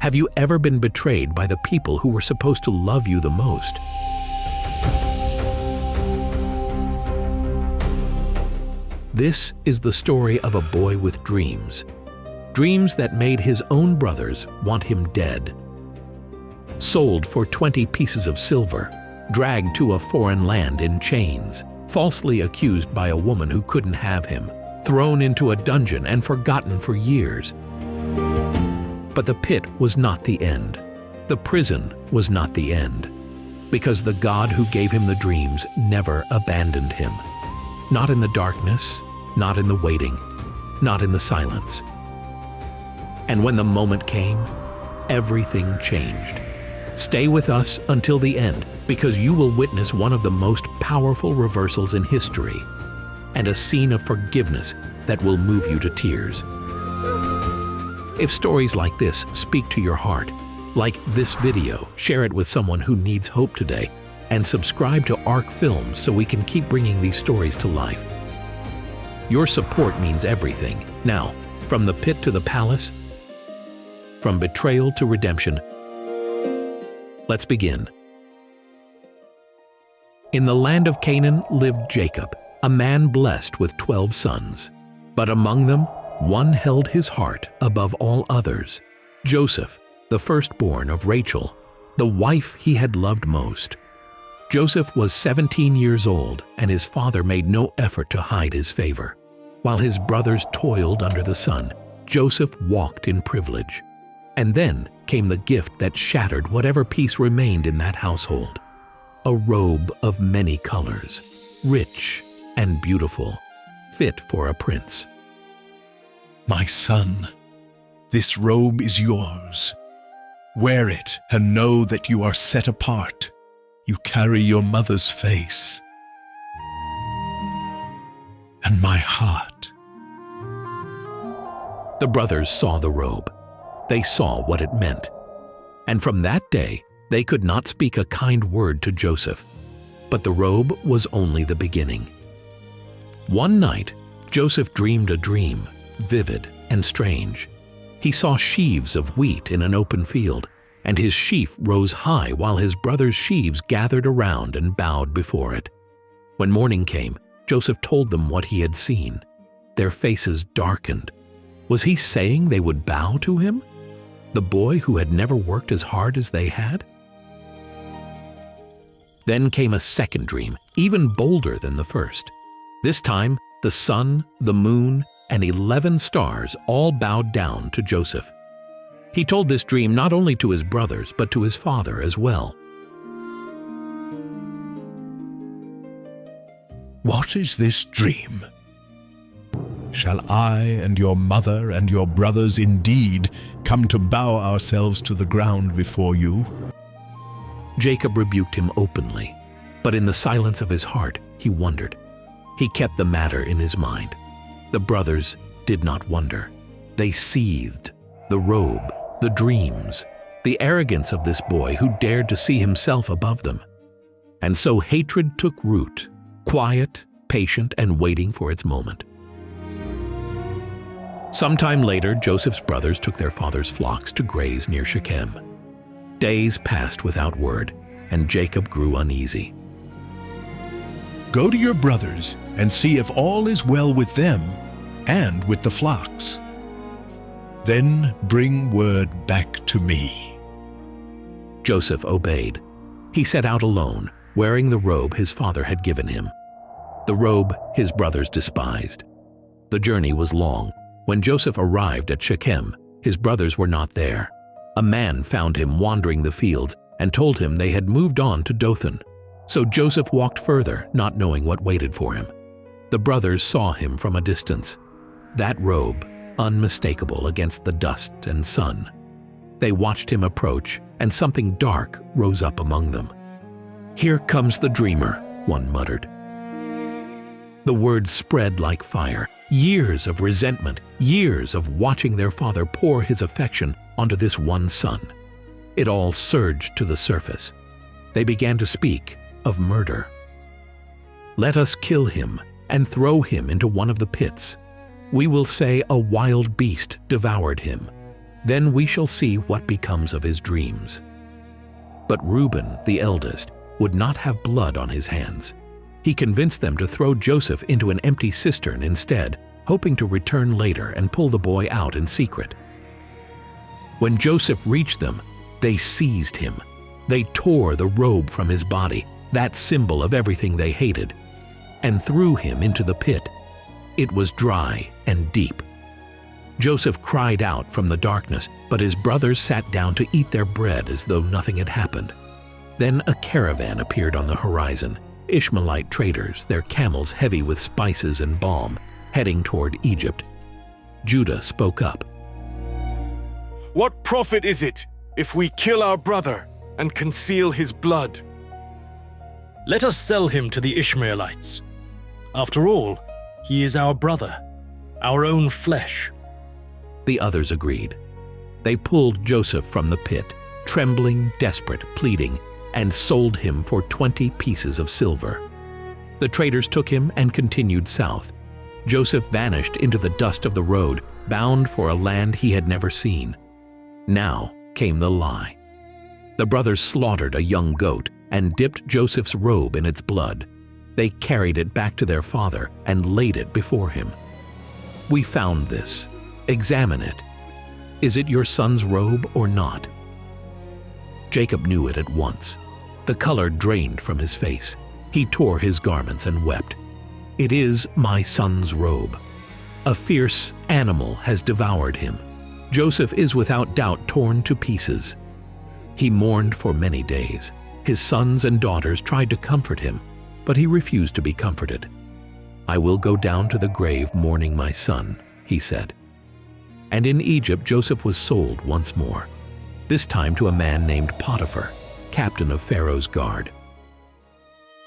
Have you ever been betrayed by the people who were supposed to love you the most? This is the story of a boy with dreams. Dreams that made his own brothers want him dead. Sold for 20 pieces of silver, dragged to a foreign land in chains, falsely accused by a woman who couldn't have him, thrown into a dungeon and forgotten for years. But the pit was not the end. The prison was not the end. Because the God who gave him the dreams never abandoned him. Not in the darkness, not in the waiting, not in the silence. And when the moment came, everything changed. Stay with us until the end, because you will witness one of the most powerful reversals in history, and a scene of forgiveness that will move you to tears. If stories like this speak to your heart, like this video, share it with someone who needs hope today, and subscribe to ARC Films so we can keep bringing these stories to life. Your support means everything. Now, from the pit to the palace, from betrayal to redemption, let's begin. In the land of Canaan lived Jacob, a man blessed with 12 sons. But among them, one held his heart above all others, Joseph, the firstborn of Rachel, the wife he had loved most. Joseph was 17 years old, and his father made no effort to hide his favor. While his brothers toiled under the sun, Joseph walked in privilege. And then came the gift that shattered whatever peace remained in that household. A robe of many colors, rich and beautiful, fit for a prince. My son, this robe is yours. Wear it and know that you are set apart. You carry your mother's face and my heart. The brothers saw the robe. They saw what it meant. And from that day, they could not speak a kind word to Joseph. But the robe was only the beginning. One night, Joseph dreamed a dream, vivid and strange. He saw sheaves of wheat in an open field, and his sheaf rose high while his brothers' sheaves gathered around and bowed before it. When morning came, Joseph told them what he had seen. Their faces darkened. Was he saying they would bow to him? The boy who had never worked as hard as they had? Then came a second dream, even bolder than the first. This time, the sun, the moon, and 11 stars all bowed down to Joseph. He told this dream not only to his brothers, but to his father as well. What is this dream? Shall I and your mother and your brothers indeed come to bow ourselves to the ground before you? Jacob rebuked him openly, but in the silence of his heart, he wondered. He kept the matter in his mind. The brothers did not wonder. They seethed. The robe, the dreams, the arrogance of this boy who dared to see himself above them. And so hatred took root, quiet, patient, and waiting for its moment. Sometime later, Joseph's brothers took their father's flocks to graze near Shechem. Days passed without word, and Jacob grew uneasy. Go to your brothers and see if all is well with them and with the flocks. Then bring word back to me. Joseph obeyed. He set out alone, wearing the robe his father had given him. The robe his brothers despised. The journey was long. When Joseph arrived at Shechem, his brothers were not there. A man found him wandering the fields and told him they had moved on to Dothan. So Joseph walked further, not knowing what waited for him. The brothers saw him from a distance. That robe, unmistakable against the dust and sun. They watched him approach, and something dark rose up among them. "Here comes the dreamer," one muttered. The words spread like fire. Years of resentment, years of watching their father pour his affection onto this one son. It all surged to the surface. They began to speak of murder. "Let us kill him and throw him into one of the pits. We will say a wild beast devoured him. Then we shall see what becomes of his dreams." But Reuben, the eldest, would not have blood on his hands. He convinced them to throw Joseph into an empty cistern instead, hoping to return later and pull the boy out in secret. When Joseph reached them, they seized him. They tore the robe from his body, that symbol of everything they hated, and threw him into the pit. It was dry and deep. Joseph cried out from the darkness, but his brothers sat down to eat their bread as though nothing had happened. Then a caravan appeared on the horizon, Ishmaelite traders, their camels heavy with spices and balm, heading toward Egypt. Judah spoke up. "What profit is it if we kill our brother and conceal his blood? Let us sell him to the Ishmaelites. After all, he is our brother, our own flesh." The others agreed. They pulled Joseph from the pit, trembling, desperate, pleading, and sold him for 20 pieces of silver. The traders took him and continued south. Joseph vanished into the dust of the road, bound for a land he had never seen. Now came the lie. The brothers slaughtered a young goat and dipped Joseph's robe in its blood. They carried it back to their father and laid it before him. "We found this. Examine it. Is it your son's robe or not?" Jacob knew it at once. The color drained from his face. He tore his garments and wept. "It is my son's robe. A fierce animal has devoured him. Joseph is without doubt torn to pieces." He mourned for many days. His sons and daughters tried to comfort him, but he refused to be comforted. "I will go down to the grave mourning my son," he said. And in Egypt Joseph was sold once more, this time to a man named Potiphar, captain of Pharaoh's guard.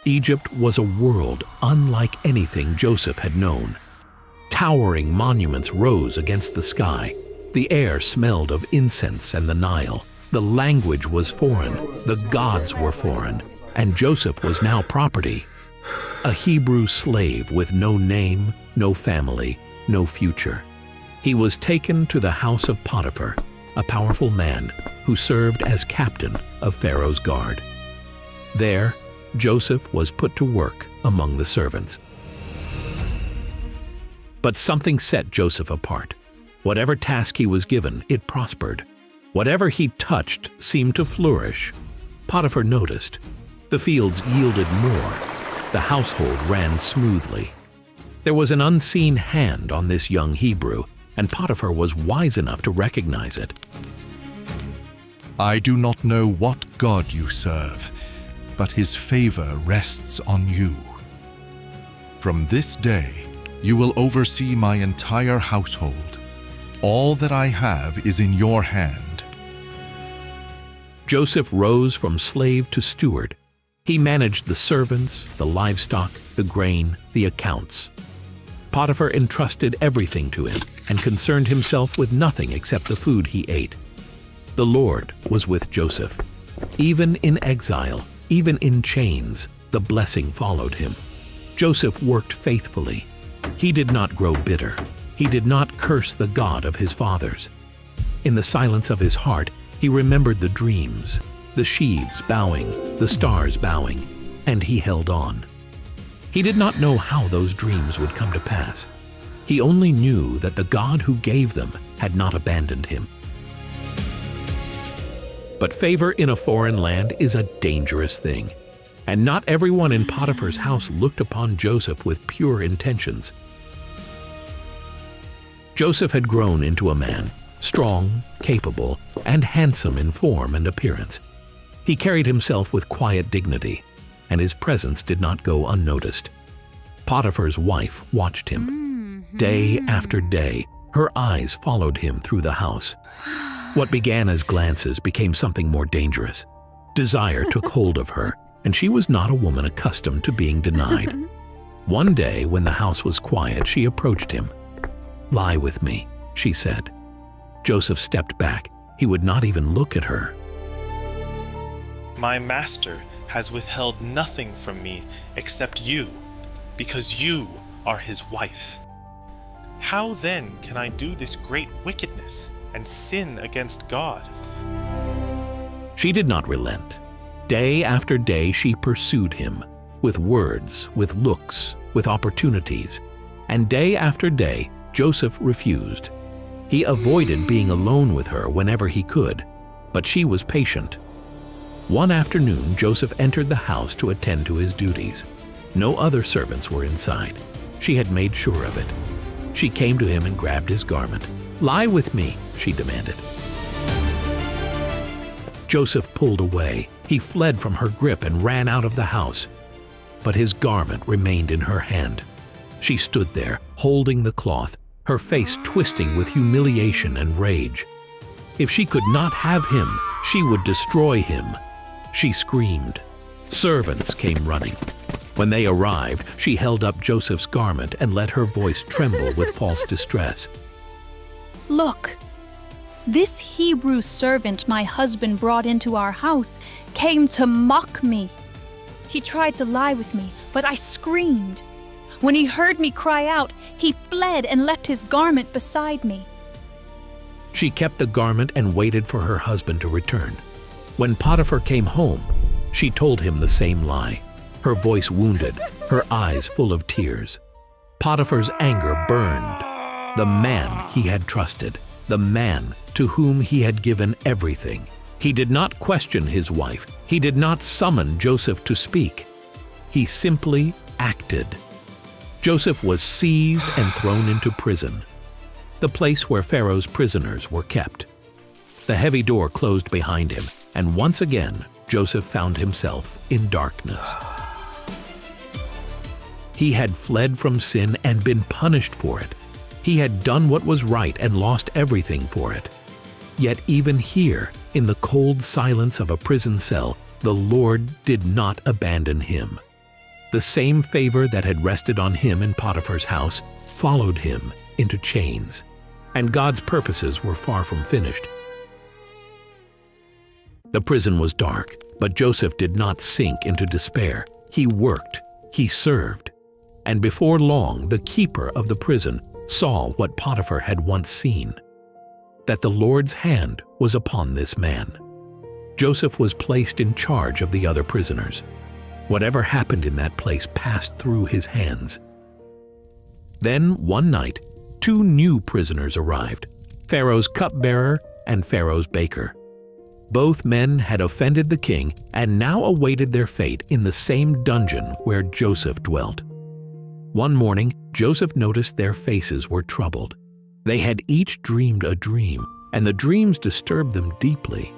Egypt was a world unlike anything Joseph had known. Towering monuments rose against the sky. The air smelled of incense and the Nile. The language was foreign, the gods were foreign, and Joseph was now property. A Hebrew slave with no name, no family, no future. He was taken to the house of Potiphar, a powerful man who served as captain of Pharaoh's guard. There, Joseph was put to work among the servants. But something set Joseph apart. Whatever task he was given, it prospered. Whatever he touched seemed to flourish. Potiphar noticed. The fields yielded more. The household ran smoothly. There was an unseen hand on this young Hebrew, and Potiphar was wise enough to recognize it. "I do not know what God you serve, but his favor rests on you. From this day, you will oversee my entire household. All that I have is in your hand." Joseph rose from slave to steward. He managed the servants, the livestock, the grain, the accounts. Potiphar entrusted everything to him and concerned himself with nothing except the food he ate. The Lord was with Joseph. Even in exile, even in chains, the blessing followed him. Joseph worked faithfully. He did not grow bitter. He did not curse the God of his fathers. In the silence of his heart, he remembered the dreams, the sheaves bowing, the stars bowing, and he held on. He did not know how those dreams would come to pass. He only knew that the God who gave them had not abandoned him. But favor in a foreign land is a dangerous thing, and not everyone in Potiphar's house looked upon Joseph with pure intentions. Joseph had grown into a man, strong, capable, and handsome in form and appearance. He carried himself with quiet dignity, and his presence did not go unnoticed. Potiphar's wife watched him. Day after day, her eyes followed him through the house. What began as glances became something more dangerous. Desire took hold of her, and she was not a woman accustomed to being denied. One day, when the house was quiet, she approached him. "Lie with me," she said. Joseph stepped back. He would not even look at her. "My master has withheld nothing from me except you, because you are his wife. How then can I do this great wickedness and sin against God. She did not relent. Day after day she pursued him, with words, with looks, with opportunities. And day after day Joseph refused. He avoided being alone with her whenever he could, but she was patient. One afternoon Joseph entered the house to attend to his duties. No other servants were inside. She had made sure of it. She came to him and grabbed his garment. "Lie with me," she demanded. Joseph pulled away. He fled from her grip and ran out of the house. But his garment remained in her hand. She stood there, holding the cloth, her face twisting with humiliation and rage. If she could not have him, she would destroy him. She screamed. Servants came running. When they arrived, she held up Joseph's garment and let her voice tremble with false distress. "Look, this Hebrew servant my husband brought into our house came to mock me. He tried to lie with me, but I screamed. When he heard me cry out, he fled and left his garment beside me." She kept the garment and waited for her husband to return. When Potiphar came home, she told him the same lie, her voice wounded, her eyes full of tears. Potiphar's anger burned. The man he had trusted, the man to whom he had given everything. He did not question his wife. He did not summon Joseph to speak. He simply acted. Joseph was seized and thrown into prison, the place where Pharaoh's prisoners were kept. The heavy door closed behind him, and once again, Joseph found himself in darkness. He had fled from sin and been punished for it. He had done what was right and lost everything for it. Yet even here, in the cold silence of a prison cell, the Lord did not abandon him. The same favor that had rested on him in Potiphar's house followed him into chains, and God's purposes were far from finished. The prison was dark, but Joseph did not sink into despair. He worked, he served, and before long the keeper of the prison saw what Potiphar had once seen, that the Lord's hand was upon this man. Joseph was placed in charge of the other prisoners. Whatever happened in that place passed through his hands. Then, one night, 2 new prisoners arrived, Pharaoh's cupbearer and Pharaoh's baker. Both men had offended the king and now awaited their fate in the same dungeon where Joseph dwelt. One morning, Joseph noticed their faces were troubled. They had each dreamed a dream, and the dreams disturbed them deeply.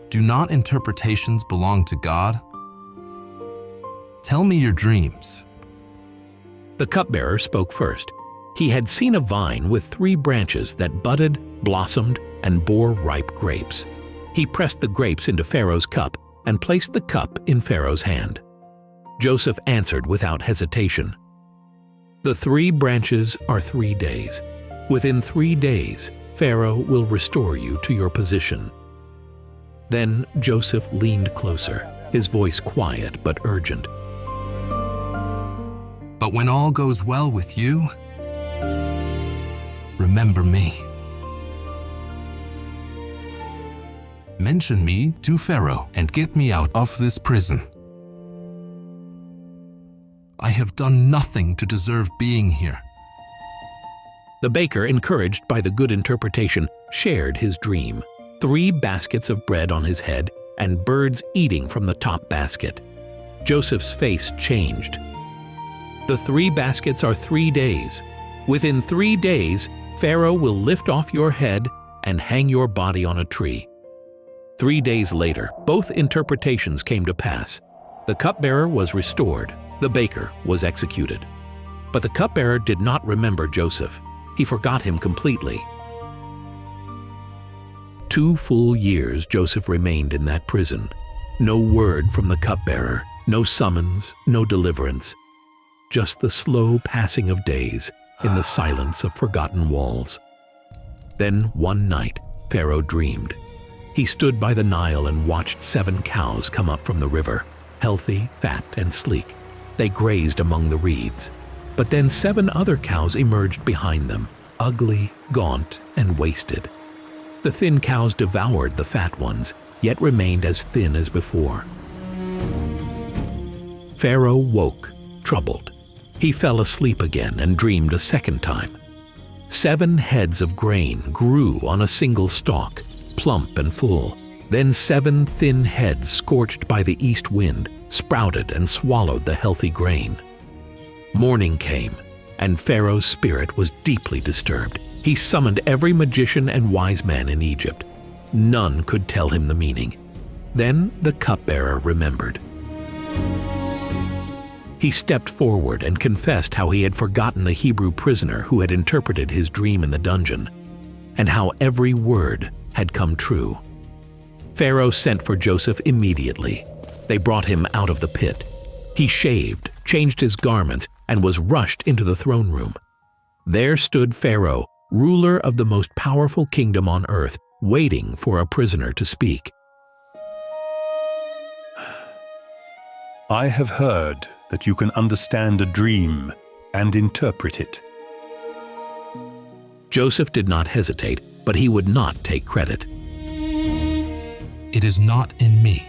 Do not interpretations belong to God? Tell me your dreams. The cupbearer spoke first. He had seen a vine with 3 branches that budded, blossomed, and bore ripe grapes. He pressed the grapes into Pharaoh's cup and placed the cup in Pharaoh's hand. Joseph answered without hesitation, "The 3 branches are 3 days. Within 3 days, Pharaoh will restore you to your position." Then Joseph leaned closer, his voice quiet but urgent. But when all goes well with you, remember me. Mention me to Pharaoh and get me out of this prison. I have done nothing to deserve being here. The baker, encouraged by the good interpretation, shared his dream. 3 baskets of bread on his head and birds eating from the top basket. Joseph's face changed. "The 3 baskets are 3 days. Within 3 days, Pharaoh will lift off your head and hang your body on a tree." 3 days later, both interpretations came to pass. The cupbearer was restored, the baker was executed. But the cupbearer did not remember Joseph. He forgot him completely. 2 full years Joseph remained in that prison. No word from the cupbearer, no summons, no deliverance. Just the slow passing of days in the silence of forgotten walls. Then one night, Pharaoh dreamed. He stood by the Nile and watched 7 cows come up from the river, healthy, fat, and sleek. They grazed among the reeds. But then 7 other cows emerged behind them, ugly, gaunt, and wasted. The thin cows devoured the fat ones, yet remained as thin as before. Pharaoh woke, troubled. He fell asleep again and dreamed a second time. 7 heads of grain grew on a single stalk, plump and full. Then 7 thin heads, scorched by the east wind, sprouted and swallowed the healthy grain. Morning came, and Pharaoh's spirit was deeply disturbed. He summoned every magician and wise man in Egypt. None could tell him the meaning. Then the cupbearer remembered. He stepped forward and confessed how he had forgotten the Hebrew prisoner who had interpreted his dream in the dungeon, and how every word had come true. Pharaoh sent for Joseph immediately. They brought him out of the pit. He shaved, changed his garments, and was rushed into the throne room. There stood Pharaoh, ruler of the most powerful kingdom on earth, waiting for a prisoner to speak. I have heard that you can understand a dream and interpret it. Joseph did not hesitate, but he would not take credit. It is not in me.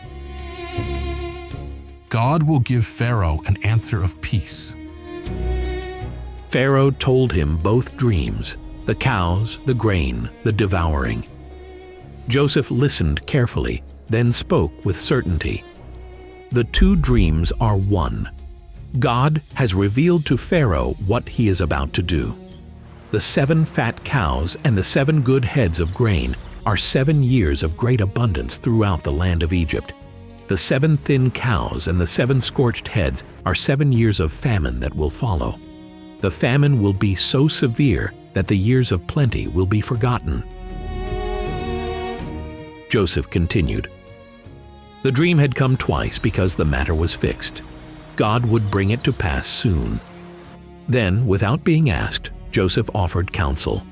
God will give Pharaoh an answer of peace. Pharaoh told him both dreams, the cows, the grain, the devouring. Joseph listened carefully, then spoke with certainty. The 2 dreams are one. God has revealed to Pharaoh what he is about to do. The 7 fat cows and the 7 good heads of grain are 7 years of great abundance throughout the land of Egypt. The 7 thin cows and the 7 scorched heads are 7 years of famine that will follow. The famine will be so severe that the years of plenty will be forgotten. Joseph continued. The dream had come twice because the matter was fixed. God would bring it to pass soon. Then, without being asked, Joseph offered counsel.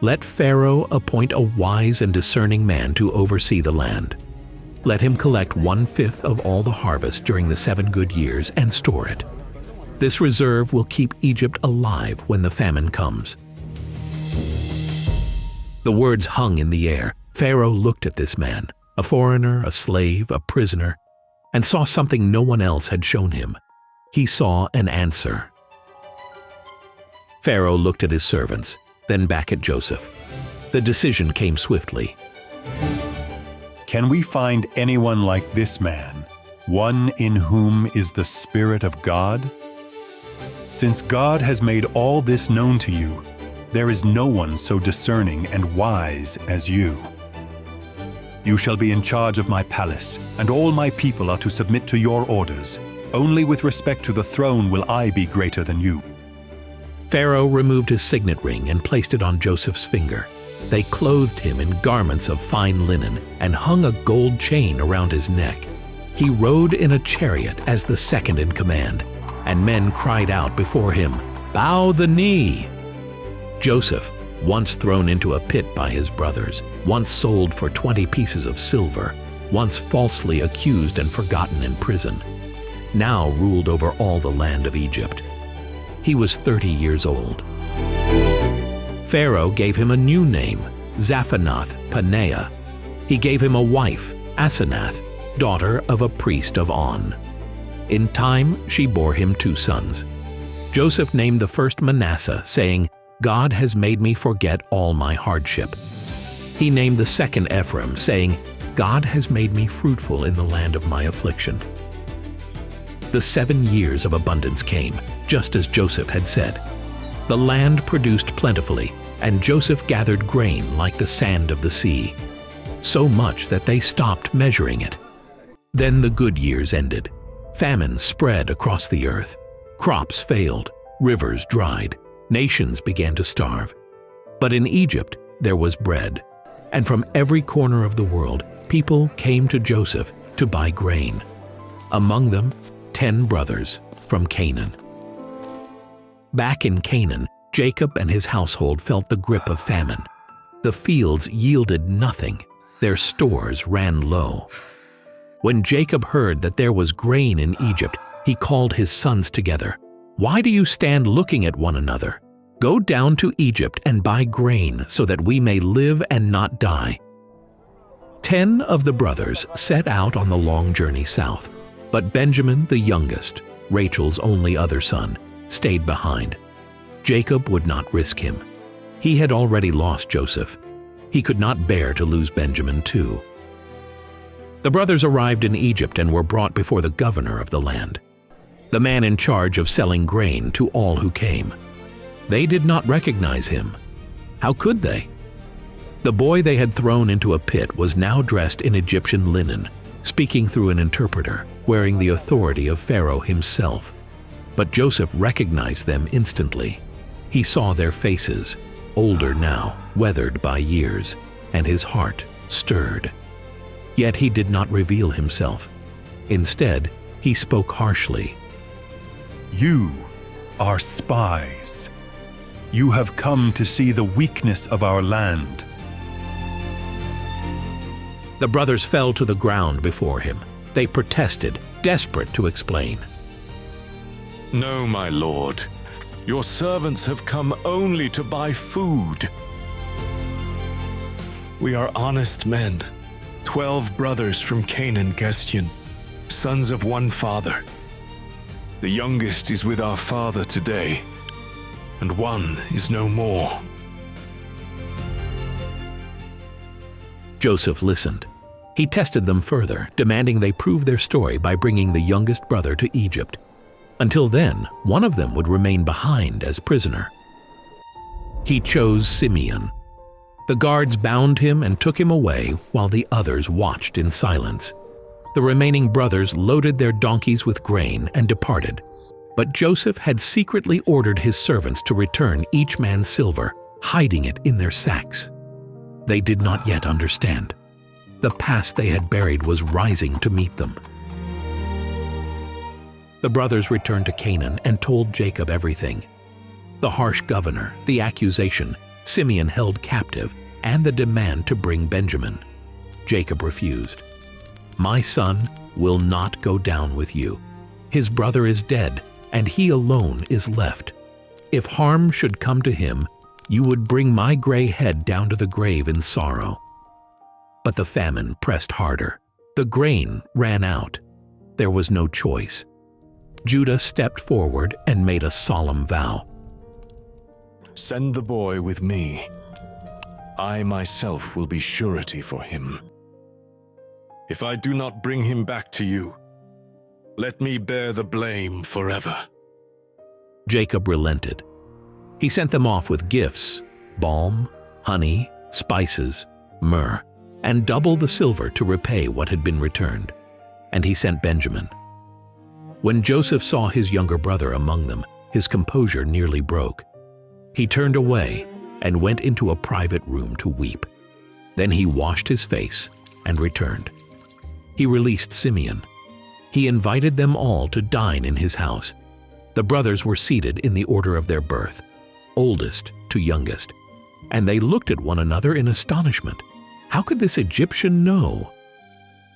Let Pharaoh appoint a wise and discerning man to oversee the land. Let him collect 1/5 of all the harvest during the 7 good years and store it. This reserve will keep Egypt alive when the famine comes. The words hung in the air. Pharaoh looked at this man, a foreigner, a slave, a prisoner, and saw something no one else had shown him. He saw an answer. Pharaoh looked at his servants, then back at Joseph. The decision came swiftly. Can we find anyone like this man, one in whom is the Spirit of God? Since God has made all this known to you, there is no one so discerning and wise as you. You shall be in charge of my palace, and all my people are to submit to your orders. Only with respect to the throne will I be greater than you. Pharaoh removed his signet ring and placed it on Joseph's finger. They clothed him in garments of fine linen and hung a gold chain around his neck. He rode in a chariot as the second in command, and men cried out before him, "Bow the knee!" Joseph, once thrown into a pit by his brothers, once sold for 20 pieces of silver, once falsely accused and forgotten in prison, now ruled over all the land of Egypt. He was 30 years old. Pharaoh gave him a new name, Zaphanath-Paneah. He gave him a wife, Asenath, daughter of a priest of On. In time, she bore him 2 sons. Joseph named the first Manasseh, saying, "God has made me forget all my hardship." He named the second Ephraim, saying, "God has made me fruitful in the land of my affliction." The 7 years of abundance came, just as Joseph had said. The land produced plentifully, and Joseph gathered grain like the sand of the sea, so much that they stopped measuring it. Then the good years ended. Famine spread across the earth. Crops failed, rivers dried, nations began to starve. But in Egypt there was bread, and from every corner of the world people came to Joseph to buy grain. Among them, 10 brothers from Canaan. Back in Canaan, Jacob and his household felt the grip of famine. The fields yielded nothing. Their stores ran low. When Jacob heard that there was grain in Egypt, he called his sons together. "Why do you stand looking at one another? "Go down to Egypt and buy grain so that we may live and not die." 10 of the brothers set out on the long journey south, but Benjamin, the youngest, Rachel's only other son, stayed behind. Jacob would not risk him. He had already lost Joseph. He could not bear to lose Benjamin too. The brothers arrived in Egypt and were brought before the governor of the land, the man in charge of selling grain to all who came. They did not recognize him. How could they? The boy they had thrown into a pit was now dressed in Egyptian linen, speaking through an interpreter, wearing the authority of Pharaoh himself. But Joseph recognized them instantly. He saw their faces, older now, weathered by years, and his heart stirred. Yet he did not reveal himself. Instead, he spoke harshly. "You are spies. You have come to see the weakness of our land." The brothers fell to the ground before him. They protested, desperate to explain. "No, my lord. Your servants have come only to buy food. We are honest men, 12 brothers from Canaan Gestion, sons of one father. The youngest is with our father today, and one is no more." Joseph listened. He tested them further, demanding they prove their story by bringing the youngest brother to Egypt. Until then, one of them would remain behind as prisoner. He chose Simeon. The guards bound him and took him away while the others watched in silence. The remaining brothers loaded their donkeys with grain and departed. But Joseph had secretly ordered his servants to return each man's silver, hiding it in their sacks. They did not yet understand. The past they had buried was rising to meet them. The brothers returned to Canaan and told Jacob everything. The harsh governor, the accusation, Simeon held captive, and the demand to bring Benjamin. Jacob refused. "My son will not go down with you. His brother is dead, and he alone is left. If harm should come to him, you would bring my gray head down to the grave in sorrow." But the famine pressed harder. The grain ran out. There was no choice. Judah stepped forward and made a solemn vow. "Send the boy with me. I myself will be surety for him. If I do not bring him back to you, let me bear the blame forever." Jacob relented. He sent them off with gifts, balm, honey, spices, myrrh, and double the silver to repay what had been returned. And he sent Benjamin. When Joseph saw his younger brother among them, his composure nearly broke. He turned away and went into a private room to weep. Then he washed his face and returned. He released Simeon. He invited them all to dine in his house. The brothers were seated in the order of their birth, oldest to youngest, and they looked at one another in astonishment. How could this Egyptian know?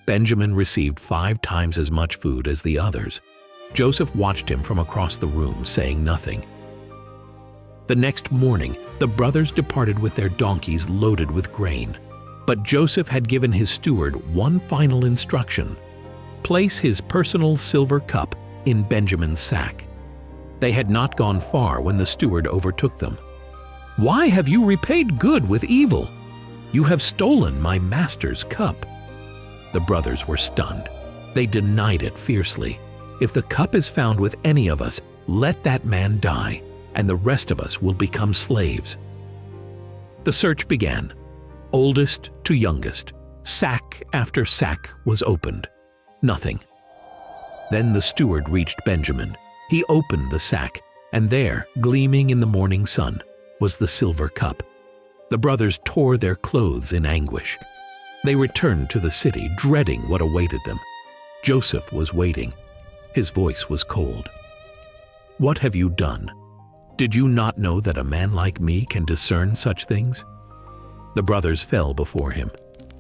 Benjamin received 5 times as much food as the others. Joseph watched him from across the room, saying nothing. The next morning, the brothers departed with their donkeys loaded with grain. But Joseph had given his steward one final instruction: place his personal silver cup in Benjamin's sack. They had not gone far when the steward overtook them. "Why have you repaid good with evil? You have stolen my master's cup." The brothers were stunned. They denied it fiercely. "If the cup is found with any of us, let that man die, and the rest of us will become slaves." The search began. Oldest to youngest, sack after sack was opened. Nothing. Then the steward reached Benjamin. He opened the sack, and there, gleaming in the morning sun, was the silver cup. The brothers tore their clothes in anguish. They returned to the city, dreading what awaited them. Joseph was waiting. His voice was cold. "What have you done? Did you not know that a man like me can discern such things?" The brothers fell before him.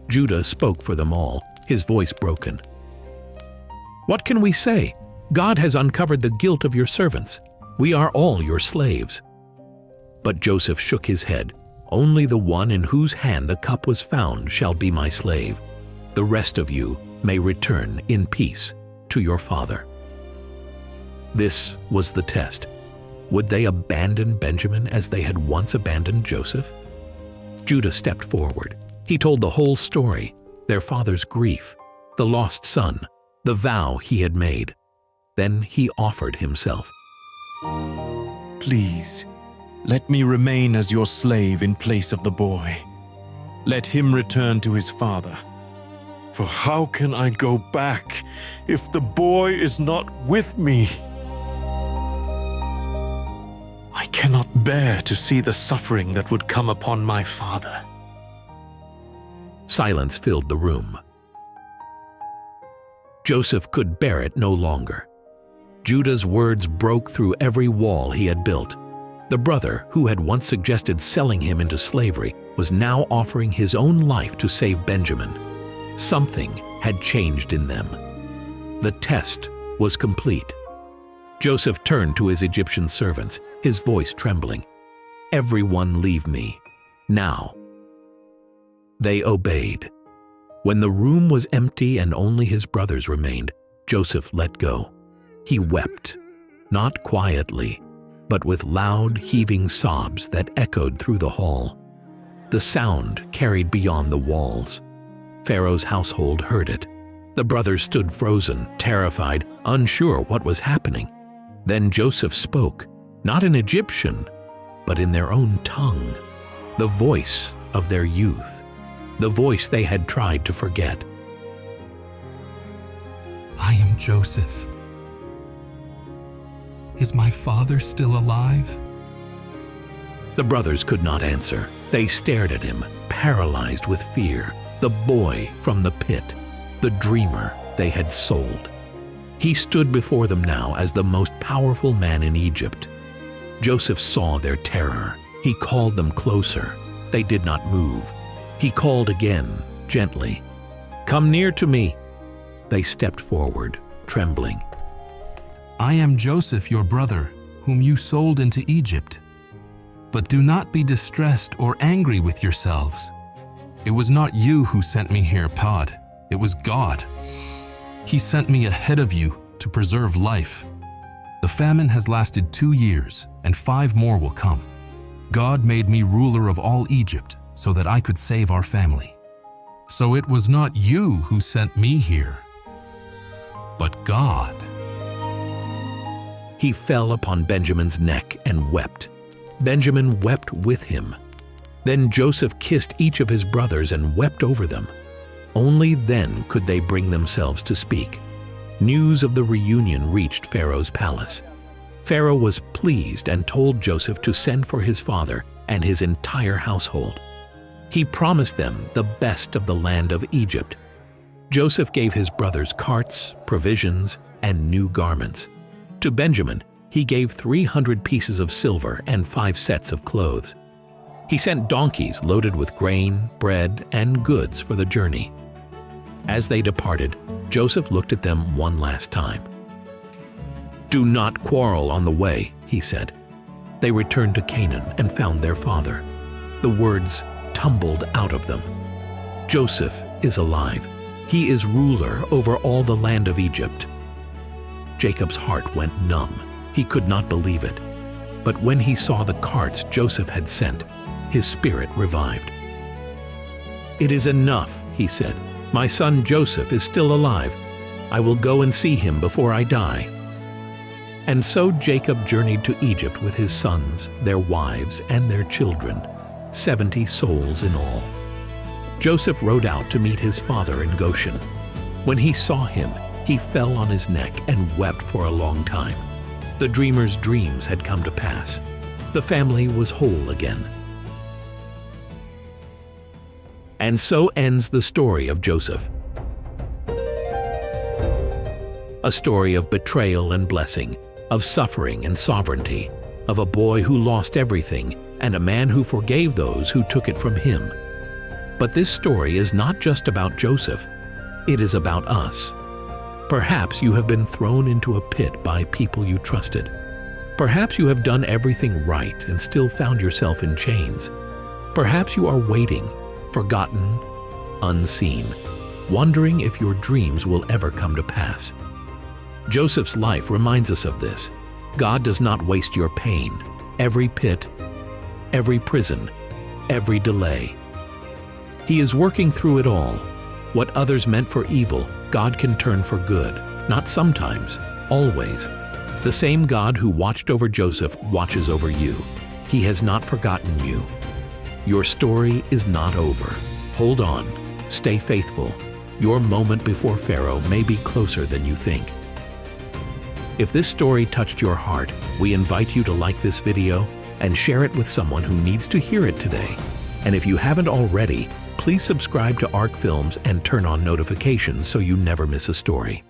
Judah spoke for them all, his voice broken. "What can we say? God has uncovered the guilt of your servants. We are all your slaves." But Joseph shook his head. "Only the one in whose hand the cup was found shall be my slave. The rest of you may return in peace to your father." This was the test. Would they abandon Benjamin as they had once abandoned Joseph? Judah stepped forward. He told the whole story, their father's grief, the lost son, the vow he had made. Then he offered himself. Please, let me remain as your slave in place of the boy. Let him return to his father. For how can I go back if the boy is not with me? I cannot bear to see the suffering that would come upon my father. Silence filled the room. Joseph could bear it no longer. Judah's words broke through every wall he had built. The brother who had once suggested selling him into slavery was now offering his own life to save Benjamin. Something had changed in them. The test was complete. Joseph turned to his Egyptian servants, his voice trembling. "Everyone leave me, now." They obeyed. When the room was empty and only his brothers remained, Joseph let go. He wept, not quietly, but with loud, heaving sobs that echoed through the hall. The sound carried beyond the walls. Pharaoh's household heard it. The brothers stood frozen, terrified, unsure what was happening. Then Joseph spoke, not in Egyptian, but in their own tongue, the voice of their youth, the voice they had tried to forget. I am Joseph. Is my father still alive? The brothers could not answer. They stared at him, paralyzed with fear, the boy from the pit, the dreamer they had sold. He stood before them now as the most powerful man in Egypt. Joseph saw their terror. He called them closer. They did not move. He called again, gently. "Come near to me." They stepped forward, trembling. I am Joseph, your brother, whom you sold into Egypt. But do not be distressed or angry with yourselves. It was not you who sent me here, Pod. It was God. He sent me ahead of you to preserve life. The famine has lasted 2 years, and 5 more will come. God made me ruler of all Egypt so that I could save our family. So it was not you who sent me here, but God. He fell upon Benjamin's neck and wept. Benjamin wept with him. Then Joseph kissed each of his brothers and wept over them. Only then could they bring themselves to speak. News of the reunion reached Pharaoh's palace. Pharaoh was pleased and told Joseph to send for his father and his entire household. He promised them the best of the land of Egypt. Joseph gave his brothers carts, provisions, and new garments. To Benjamin, he gave 300 pieces of silver and 5 sets of clothes. He sent donkeys loaded with grain, bread, and goods for the journey. As they departed, Joseph looked at them one last time. "Do not quarrel on the way," he said. They returned to Canaan and found their father. The words tumbled out of them. "Joseph is alive. He is ruler over all the land of Egypt." Jacob's heart went numb. He could not believe it. But when he saw the carts Joseph had sent, his spirit revived. "It is enough," he said. "My son Joseph is still alive. I will go and see him before I die." And so Jacob journeyed to Egypt with his sons, their wives, and their children, 70 souls in all. Joseph rode out to meet his father in Goshen. When he saw him, he fell on his neck and wept for a long time. The dreamer's dreams had come to pass. The family was whole again. And so ends the story of Joseph. A story of betrayal and blessing, of suffering and sovereignty, of a boy who lost everything and a man who forgave those who took it from him. But this story is not just about Joseph. It is about us. Perhaps you have been thrown into a pit by people you trusted. Perhaps you have done everything right and still found yourself in chains. Perhaps you are waiting, forgotten, unseen, wondering if your dreams will ever come to pass. Joseph's life reminds us of this. God does not waste your pain, every pit, every prison, every delay. He is working through it all. What others meant for evil, God can turn for good. Not sometimes, always. The same God who watched over Joseph watches over you. He has not forgotten you. Your story is not over. Hold on. Stay faithful. Your moment before Pharaoh may be closer than you think. If this story touched your heart, we invite you to like this video and share it with someone who needs to hear it today. And if you haven't already, please subscribe to ARC Films and turn on notifications so you never miss a story.